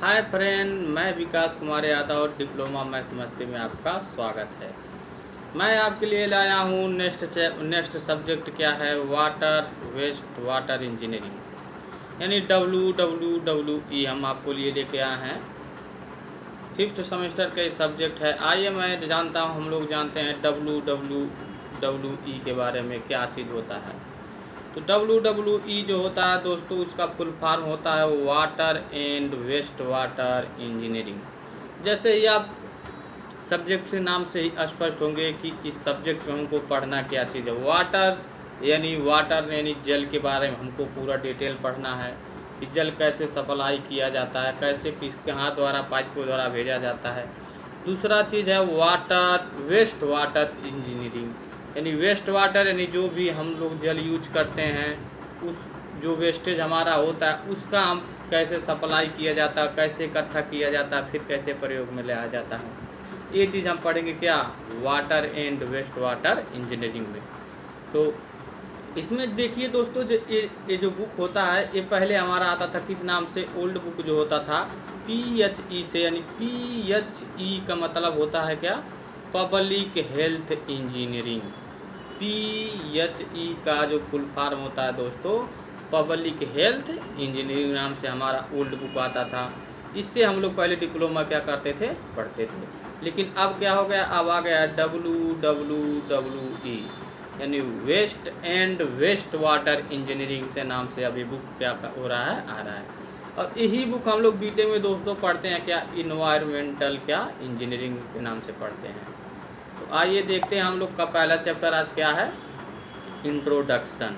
Hi friend, मैं विकास कुमार यादव और diploma math मस्ती में आपका स्वागत है। मैं आपके लिए लाया हूँ नेक्स्ट सब्जेक्ट क्या है, वाटर वेस्ट वाटर इंजीनियरिंग यानी WWWE हम आपको लिए लेके आए हैं। 5th सेमेस्टर का सब्जेक्ट है। आइए मैं जानता हूँ, हम लोग जानते हैं WWWE के बारे में क्या चीज़ होता है। तो WWE जो होता है दोस्तों, उसका फुल फॉर्म होता है water and waste water engineering. जैसे ही आप सब्जेक्ट के नाम से ही स्पष्ट होंगे कि इस सब्जेक्ट में हमको पढ़ना क्या चीज़ है। वाटर यानी जल के बारे में हमको पूरा डिटेल पढ़ना है कि जल कैसे सप्लाई किया जाता है, कैसे किसके हाथ द्वारा पाइप के द्वारा भेजा जाता है। दूसरा चीज़ है वाटर वेस्ट वाटर इंजीनियरिंग यानी वेस्ट वाटर यानी जो भी हम लोग जल यूज करते हैं, उस जो वेस्टेज हमारा होता है उसका हम कैसे सप्लाई किया जाता है, कैसे इकट्ठा किया जाता है, फिर कैसे प्रयोग में लाया जाता है। ये चीज़ हम पढ़ेंगे क्या, water and waste water engineering में। तो इसमें देखिए दोस्तों, जो ये जो बुक होता है, ये पहले हमारा आता था किस नाम से, ओल्ड बुक जो होता था PHE से, यानी PHE का मतलब होता है क्या, पब्लिक हेल्थ इंजीनियरिंग। PHE का जो फुल फॉर्म होता है दोस्तों, पब्लिक हेल्थ इंजीनियरिंग नाम से हमारा ओल्ड बुक आता था। इससे हम लोग पहले डिप्लोमा क्या करते थे, पढ़ते थे। लेकिन अब क्या हो गया, अब आ गया WWWE यानी waste and waste water engineering से नाम से अभी बुक क्या हो रहा है, आ रहा है। और यही बुक हम लोग बीटे में दोस्तों पढ़ते हैं क्या, इन्वायरमेंटल क्या इंजीनियरिंग के नाम से पढ़ते हैं। तो आइए देखते हैं हम लोग का पहला चैप्टर आज क्या है, इंट्रोडक्शन।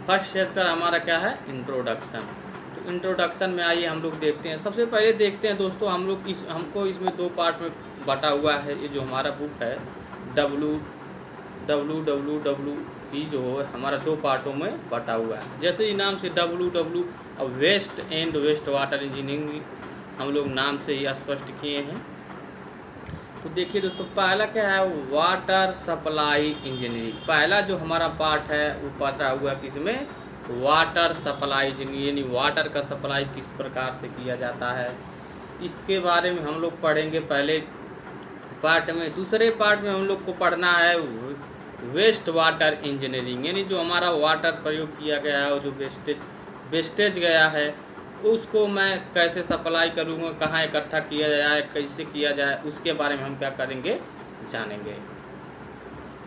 फर्स्ट चैप्टर हमारा क्या है, इंट्रोडक्शन। तो इंट्रोडक्शन में आइए हम लोग देखते हैं। सबसे पहले देखते हैं दोस्तों, हमको इसमें दो पार्ट में बटा हुआ है। ये जो हमारा बुक है WWWE जो है हमारा दो पार्टों में बटा हुआ है। जैसे ही नाम से WW अब waste and waste water engineering हम लोग नाम से ही स्पष्ट किए हैं। तो देखिए दोस्तों, पहला क्या है, वाटर सप्लाई इंजीनियरिंग। पहला जो हमारा पार्ट है वो बटा हुआ किसमें, वाटर सप्लाई इंजीनियरिंग यानी वाटर का सप्लाई किस प्रकार से किया जाता है, इसके बारे में हम लोग पढ़ेंगे पहले पार्ट में। दूसरे पार्ट में हम लोग को पढ़ना है वेस्ट वाटर इंजीनियरिंग यानी जो हमारा वाटर प्रयोग किया गया है और जो वेस्टेज गया है उसको मैं कैसे सप्लाई करूँगा, कहाँ इकट्ठा किया जाए, कैसे किया जाए, उसके बारे में हम क्या करेंगे, जानेंगे।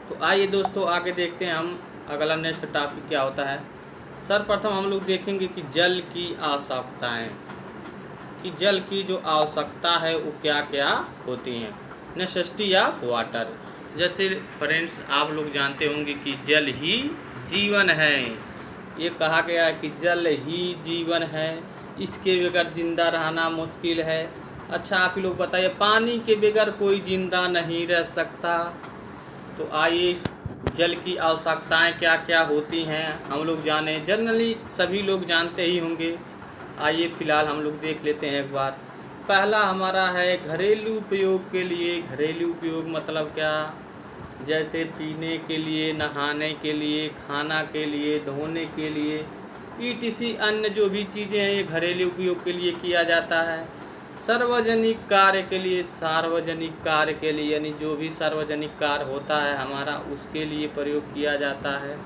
तो आइए दोस्तों आगे देखते हैं हम अगला नेक्स्ट टॉपिक क्या होता है। सर्वप्रथम हम लोग देखेंगे कि जल की आवश्यकताएँ, कि जल की जो आवश्यकता है वो क्या क्या होती हैं। नेसेसिटी ऑफ वाटर, जैसे फ्रेंड्स आप लोग जानते होंगे कि जल ही जीवन है। ये कहा गया है कि जल ही जीवन है, इसके बगैर जिंदा रहना मुश्किल है। अच्छा आप लोग बताइए, पानी के बगैर कोई जिंदा नहीं रह सकता। तो आइए जल की आवश्यकताएं क्या क्या होती हैं हम लोग जाने, जनरली सभी लोग जानते ही होंगे। आइए फिलहाल हम लोग देख लेते हैं एक बार। पहला हमारा है घरेलू उपयोग के लिए। घरेलू उपयोग मतलब क्या, जैसे पीने के लिए, नहाने के लिए, खाना के लिए, धोने के लिए, ETC अन्य जो भी चीज़ें हैं ये घरेलू उपयोग के लिए किया जाता है। सार्वजनिक कार्य के लिए, सार्वजनिक कार्य के लिए यानी जो भी सार्वजनिक कार्य होता है हमारा उसके लिए प्रयोग किया जाता है।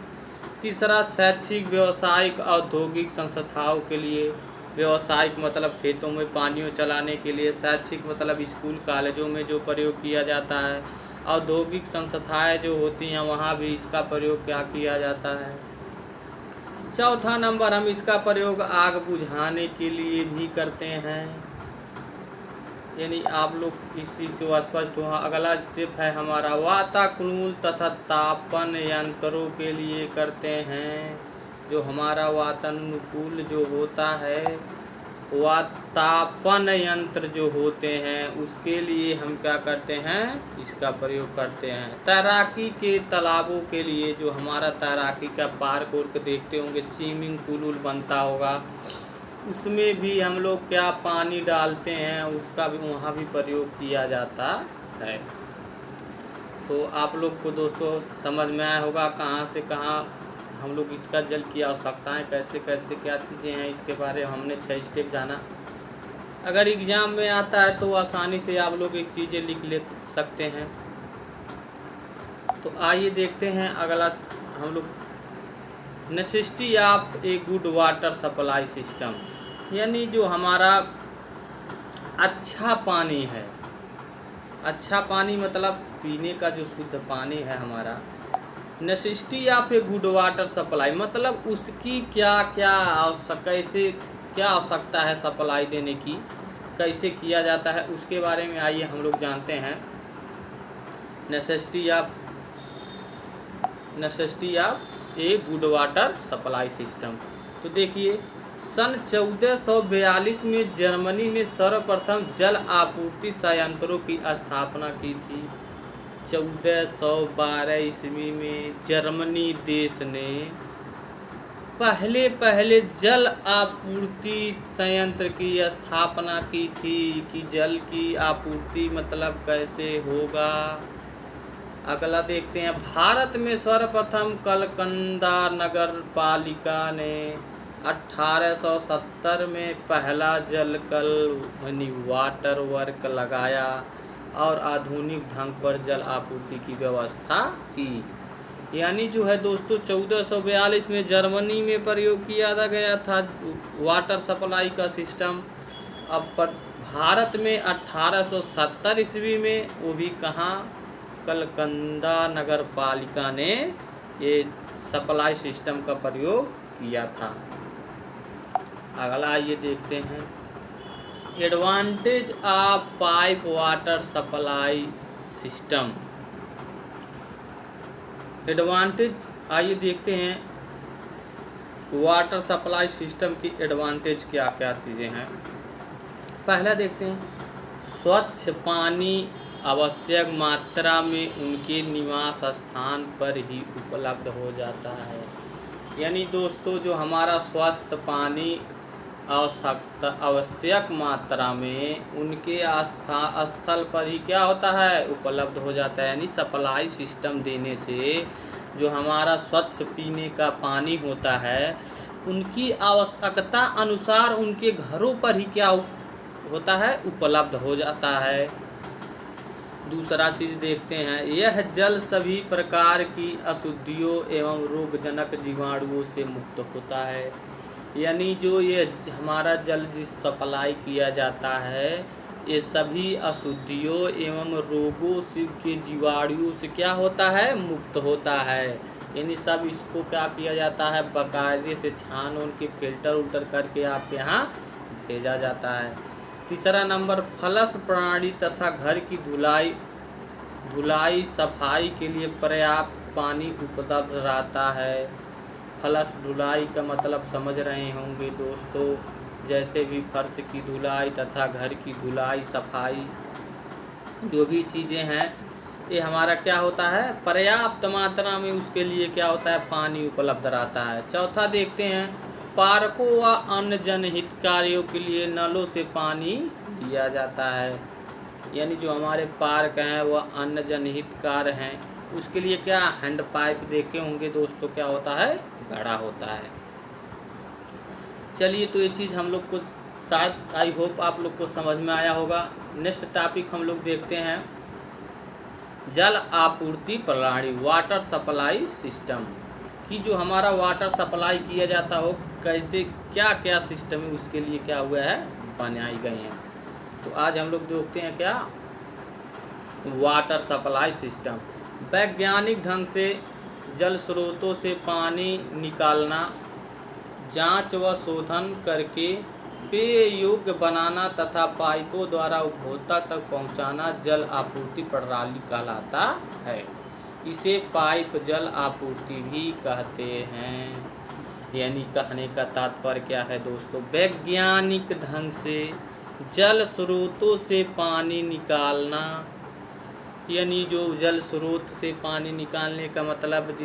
तीसरा शैक्षिक, व्यावसायिक, औद्योगिक संस्थाओं के लिए। व्यावसायिक मतलब खेतों में पानियों चलाने के लिए। शैक्षिक मतलब स्कूल कॉलेजों में जो प्रयोग किया जाता है। औद्योगिक संस्थाएं जो होती हैं वहाँ भी इसका प्रयोग क्या किया जाता है। चौथा नंबर, हम इसका प्रयोग आग बुझाने के लिए भी करते हैं। यानी आप लोग इस चीज़ से स्पष्ट हुआ। अगला स्टेप है हमारा वातानुकूल तथा तापन यंत्रों के लिए करते हैं। जो हमारा वातानुकूल जो होता है, तापन यंत्र जो होते हैं उसके लिए हम क्या करते हैं, इसका प्रयोग करते हैं। तैराकी के तालाबों के लिए, जो हमारा तैराकी का पार्क उर्क देखते होंगे, स्विमिंग पूल बनता होगा, उसमें भी हम लोग क्या पानी डालते हैं, उसका भी वहाँ भी प्रयोग किया जाता है। तो आप लोग को दोस्तों समझ में आया होगा कहाँ से कहाँ हम लोग इसका जल की आवश्यकताएँ कैसे कैसे क्या चीज़ें हैं, इसके बारे में हमने 6 स्टेप जाना। अगर एग्ज़ाम में आता है तो आसानी से आप लोग एक चीज़ें लिख ले सकते हैं। तो आइए देखते हैं अगला हम लोग necessity of a good water supply system, यानी जो हमारा अच्छा पानी है, अच्छा पानी मतलब पीने का जो शुद्ध पानी है हमारा, necessity of a good water supply मतलब उसकी क्या क्या कैसे क्या आवश्यकता है सप्लाई देने की, कैसे किया जाता है, उसके बारे में आइए हम लोग जानते हैं। Necessity of a good water supply system. तो देखिए सन 1442 में जर्मनी ने सर्वप्रथम जल आपूर्ति संयंत्रों की स्थापना की थी। 1412 ईस्वी में जर्मनी देश ने पहले जल आपूर्ति संयंत्र की स्थापना की थी कि जल की आपूर्ति मतलब कैसे होगा। अगला देखते हैं, भारत में सर्वप्रथम कलकंदा नगर पालिका ने 1870 में पहला जल कल यानी वाटर वर्क लगाया और आधुनिक ढंग पर जल आपूर्ति की व्यवस्था की। यानी जो है दोस्तों 1442 में जर्मनी में प्रयोग किया गया था वाटर सप्लाई का सिस्टम। अब पर भारत में 1870 ईस्वी में वो भी कहाँ, कलकंदा नगर पालिका ने ये सप्लाई सिस्टम का प्रयोग किया था। अगला ये देखते हैं, advantage of pipe water supply system. Advantage आइए देखते हैं, वाटर सप्लाई सिस्टम की एडवांटेज क्या क्या चीज़ें हैं। पहला देखते हैं, स्वच्छ पानी आवश्यक मात्रा में उनके निवास स्थान पर ही उपलब्ध हो जाता है। यानी दोस्तों जो हमारा स्वस्थ पानी आवश्यक मात्रा में उनके स्थल पर ही क्या होता है, उपलब्ध हो जाता है। यानी सप्लाई सिस्टम देने से जो हमारा स्वच्छ पीने का पानी होता है उनकी आवश्यकता अनुसार उनके घरों पर ही क्या होता है, उपलब्ध हो जाता है। दूसरा चीज़ देखते हैं, यह जल सभी प्रकार की अशुद्धियों एवं रोगजनक जीवाणुओं से मुक्त होता है। यानी जो ये हमारा जल जिस सप्लाई किया जाता है ये सभी अशुद्धियों एवं रोगों से के जीवाणुओं से क्या होता है, मुक्त होता है। यानी सब इसको क्या किया जाता है, बाकायदे से छान उन के फिल्टर करके आपके यहाँ भेजा जाता है। तीसरा नंबर, फ्लश प्रणाली तथा घर की धुलाई सफाई के लिए पर्याप्त पानी उपलब्ध रहता है। फ्लश धुलाई का मतलब समझ रहे होंगे दोस्तों, जैसे भी फर्श की धुलाई तथा घर की धुलाई सफाई जो भी चीज़ें हैं ये हमारा क्या होता है, पर्याप्त मात्रा में उसके लिए क्या होता है, पानी उपलब्ध रहता है। चौथा देखते हैं, पार्कों व अन्य जनहित कार्यों के लिए नलों से पानी दिया जाता है। यानी जो हमारे पार्क हैं वह अन्य जनहित कार्य हैं उसके लिए क्या हैंड पाइप देखे होंगे दोस्तों, क्या होता है, गड़ा होता है। चलिए तो ये चीज़ हम लोग को शायद आई होप आप लोग को समझ में आया होगा। नेक्स्ट टॉपिक हम लोग देखते हैं, जल आपूर्ति प्रणाली वाटर सप्लाई सिस्टम कि जो हमारा वाटर सप्लाई किया जाता हो कैसे क्या क्या सिस्टम है उसके लिए क्या हुआ है, बनाई गई हैं। तो आज हम लोग देखते हैं क्या, वाटर सप्लाई सिस्टम। वैज्ञानिक ढंग से जल स्रोतों से पानी निकालना, जांच व शोधन करके पेय योग्य बनाना तथा पाइपों द्वारा उपभोक्ता तक पहुंचाना जल आपूर्ति प्रणाली कहलाता है। इसे पाइप जल आपूर्ति भी कहते हैं। यानी कहने का तात्पर्य क्या है दोस्तों, वैज्ञानिक ढंग से जल स्रोतों से पानी निकालना, यानी जो जल स्रोत से पानी निकालने का मतलब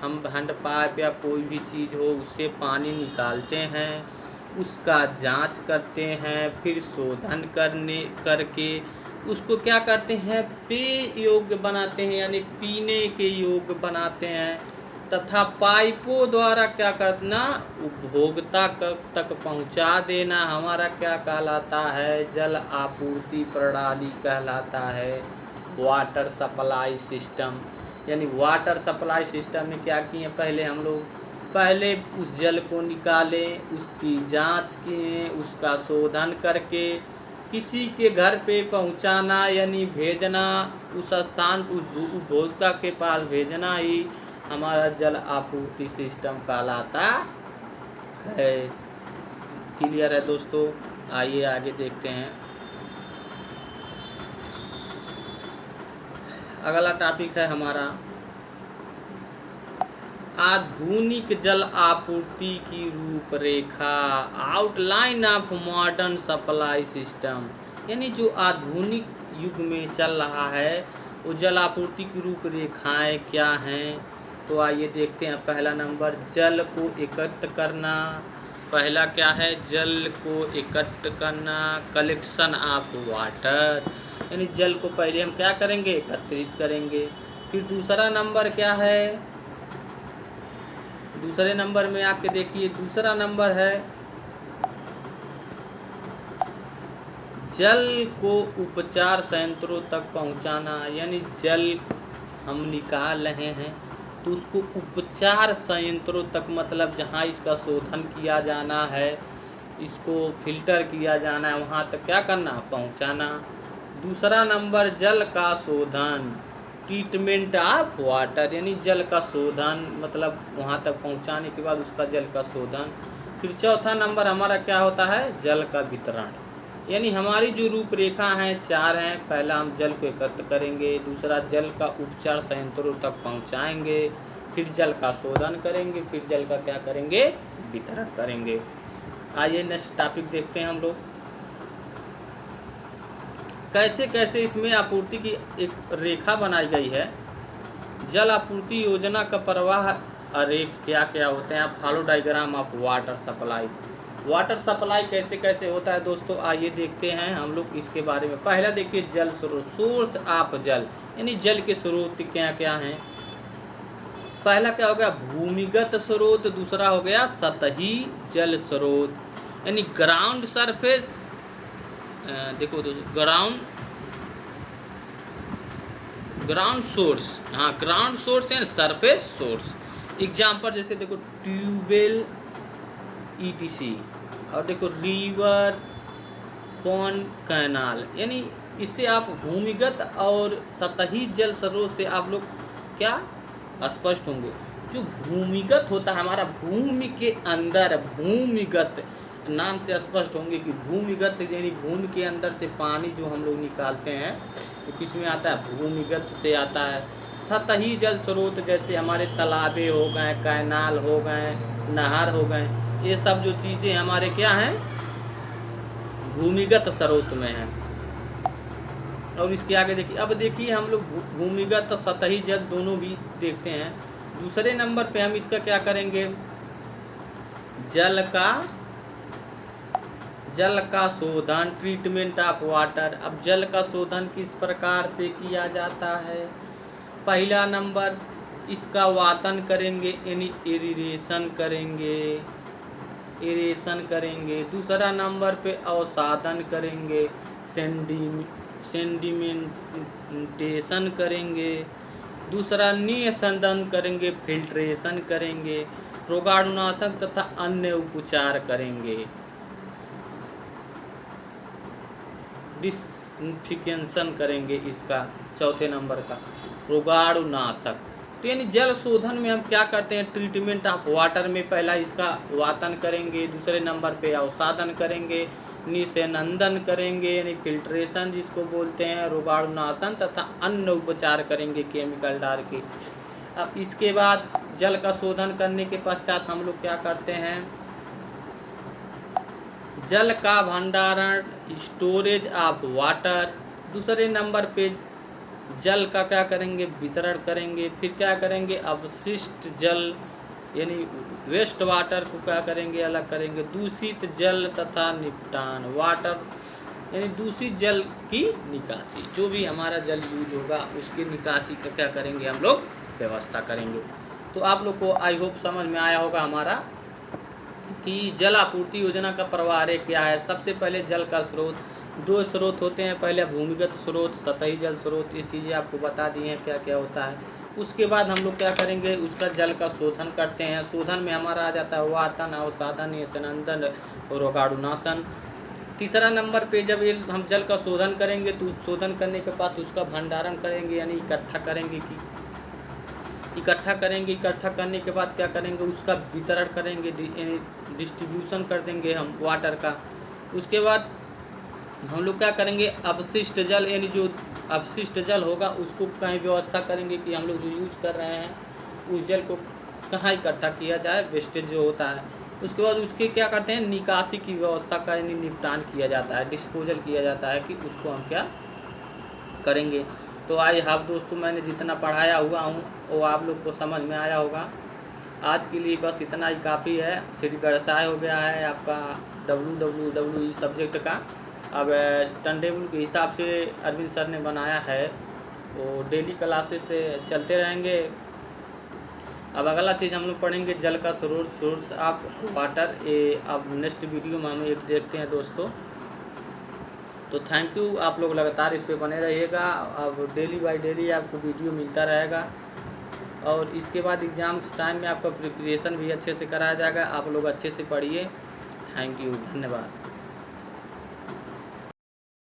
हम हैंड पाइप या कोई भी चीज़ हो उससे पानी निकालते हैं, उसका जांच करते हैं, फिर शोधन करके उसको क्या करते हैं, पेय योग्य बनाते हैं, यानी पीने के योग्य बनाते हैं। तथा पाइपों द्वारा क्या करना, उपभोक्ता तक पहुंचा देना हमारा क्या कहलाता है, जल आपूर्ति प्रणाली कहलाता है, वाटर सप्लाई सिस्टम। यानी वाटर सप्लाई सिस्टम में क्या किए, पहले हम लोग पहले उस जल को निकालें, उसकी जांच किए, उसका शोधन करके किसी के घर पे पहुंचाना यानी भेजना, उस स्थान उस उपभोक्ता के पास भेजना ही हमारा जल आपूर्ति सिस्टम कहलाता है। क्लियर है दोस्तों? आइए आगे देखते हैं। अगला टॉपिक है हमारा आधुनिक जल आपूर्ति की रूपरेखा, outline of modern supply system. यानी जो आधुनिक युग में चल रहा है वो जल आपूर्ति की रूपरेखाएं क्या हैं, तो आइए देखते हैं। पहला नंबर, जल को एकत्र करना। पहला क्या है, जल को एकत्र करना, कलेक्शन ऑफ वाटर। यानी जल को पहले हम क्या करेंगे, एकत्रित करेंगे। फिर दूसरा नंबर क्या है, दूसरे नंबर में आपके देखिए दूसरा नंबर है जल को उपचार संयंत्रों तक पहुंचाना। यानी जल हम निकाल रहे हैं तो उसको उपचार संयंत्रों तक, मतलब जहां इसका शोधन किया जाना है, इसको फिल्टर किया जाना है, वहां तक क्या करना, पहुंचाना। दूसरा नंबर जल का शोधन, ट्रीटमेंट ऑफ वाटर। यानी जल का शोधन मतलब वहाँ तक पहुँचाने के बाद उसका जल का शोधन। फिर चौथा नंबर हमारा क्या होता है, जल का वितरण। यानी हमारी जो रूपरेखा हैं 4 हैं। पहला हम जल को एकत्र करेंगे, दूसरा जल का उपचार संयंत्रों तक पहुँचाएंगे, फिर जल का शोधन करेंगे, फिर जल का क्या करेंगे, वितरण करेंगे। आइए नेक्स्ट टॉपिक देखते हैं हम लोग, कैसे कैसे इसमें आपूर्ति की एक रेखा बनाई गई है। जल आपूर्ति योजना का प्रवाह आरेख क्या क्या होते हैं। Follow diagram of water supply. Water supply कैसे कैसे होता है दोस्तों, आइए देखते हैं हम लोग इसके बारे में। पहला देखिए जल स्रोत, सोर्स ऑफ जल। यानी जल के स्रोत क्या क्या हैं। पहला क्या हो गया, भूमिगत स्रोत। दूसरा हो गया सतही जल स्रोत, यानी ग्राउंड सरफेस। देखो दोस्तों, ग्राउंड सोर्स, हाँ ground source and surface source. Example जैसे देखो ट्यूबवेल ETC, और देखो रिवर, पॉन्ड, कैनाल। यानी इससे आप भूमिगत और सतही जल स्रोत से आप लोग क्या स्पष्ट होंगे। जो भूमिगत होता है हमारा, भूमि के अंदर, भूमिगत नाम से स्पष्ट होंगे कि भूमिगत यानी भूमि के अंदर से पानी जो हम लोग निकालते हैं तो किसमें आता है, भूमिगत से आता है। सतही जल स्रोत जैसे हमारे तालाबे हो गए, कैनाल हो गए, नहर हो गए, ये सब जो चीज़ें हमारे क्या हैं, भूमिगत स्रोत में हैं। और इसके आगे देखिए, अब देखिए हम लोग भूमिगत और सतही जल दोनों भी देखते हैं। दूसरे नंबर पे हम इसका क्या करेंगे, जल का शोधन, ट्रीटमेंट ऑफ वाटर। अब जल का शोधन किस प्रकार से किया जाता है। पहला नंबर इसका वातन करेंगे, यानी एरीरेशन करेंगे। दूसरा नंबर पे अवसादन करेंगे, सेंडिमेंटेशन करेंगे। दूसरा निस्संदन करेंगे, फिल्ट्रेशन करेंगे, रोगाणुनाशक तथा अन्य उपचार करेंगे, डिसइंफेक्शन करेंगे। इसका चौथे नंबर का रोगाणुनाशक। तो यानी जल शोधन में हम क्या करते हैं, ट्रीटमेंट ऑफ वाटर में पहला इसका वातन करेंगे, दूसरे नंबर पे अवसादन करेंगे, निस्संदन करेंगे यानी फिल्ट्रेशन जिसको बोलते हैं, रोगाणुनाशन तथा अन्य उपचार करेंगे केमिकल डाल के। अब इसके बाद जल का शोधन करने के पश्चात हम लोग क्या करते हैं, जल का भंडारण, स्टोरेज ऑफ वाटर। दूसरे नंबर पे जल का क्या करेंगे, वितरण करेंगे। फिर क्या करेंगे, अवशिष्ट जल यानी वेस्ट वाटर को क्या करेंगे, अलग करेंगे। दूषित जल तथा निपटान, वाटर यानी दूषित जल की निकासी, जो भी हमारा जल यूज होगा उसकी निकासी का क्या करेंगे हम लोग, व्यवस्था करेंगे। तो आप लोग को आई होप समझ में आया होगा हमारा कि जल आपूर्ति योजना का प्रवाह क्या है। सबसे पहले जल का स्रोत, दो स्रोत होते हैं, पहले भूमिगत स्रोत, सतही जल स्रोत, ये चीज़ें आपको बता दी हैं क्या क्या होता है। उसके बाद हम लोग क्या करेंगे, उसका जल का शोधन करते हैं। शोधन में हमारा आ जाता है वातन, अवसादन, स्नंदन, रोगाणुनाशन। तीसरा नंबर पे जब ये हम जल का शोधन करेंगे तो शोधन करने के बाद उसका भंडारण करेंगे, यानी इकट्ठा करेंगे इकट्ठा करने के बाद क्या करेंगे, उसका वितरण करेंगे, डिस्ट्रीब्यूशन कर देंगे हम वाटर का। उसके बाद हम लोग क्या करेंगे, अपशिष्ट जल, यानी जो अपशिष्ट जल होगा उसको कहीं व्यवस्था करेंगे कि हम लोग जो यूज कर रहे हैं उस जल को कहाँ इकट्ठा किया जाए, वेस्टेज जो होता है। उसके बाद उसके क्या करते हैं, निकासी की व्यवस्था का, यानी निपटान किया जाता है, डिस्पोजल किया जाता है कि उसको हम क्या करेंगे। तो आई होप दोस्तों मैंने जितना पढ़ाया हुआ हूँ वो आप लोग को समझ में आया होगा। आज के लिए बस इतना ही काफ़ी है। सीट गड़साय हो गया है आपका WWWE सब्जेक्ट का। अब टर्न टेबल के हिसाब से अरविंद सर ने बनाया है, वो डेली क्लासेस से चलते रहेंगे। अब अगला चीज़ हम लोग पढ़ेंगे जल का सोर्स ऑफ वाटर। ये अब नेक्स्ट वीडियो में हम एक देखते हैं दोस्तों। तो थैंक यू, आप लोग लगातार इस पे बने रहिएगा। अब डेली बाय डेली आपको वीडियो मिलता रहेगा और इसके बाद एग्ज़ाम टाइम में आपका प्रिपरेशन भी अच्छे से कराया जाएगा। आप लोग अच्छे से पढ़िए। थैंक यू, धन्यवाद।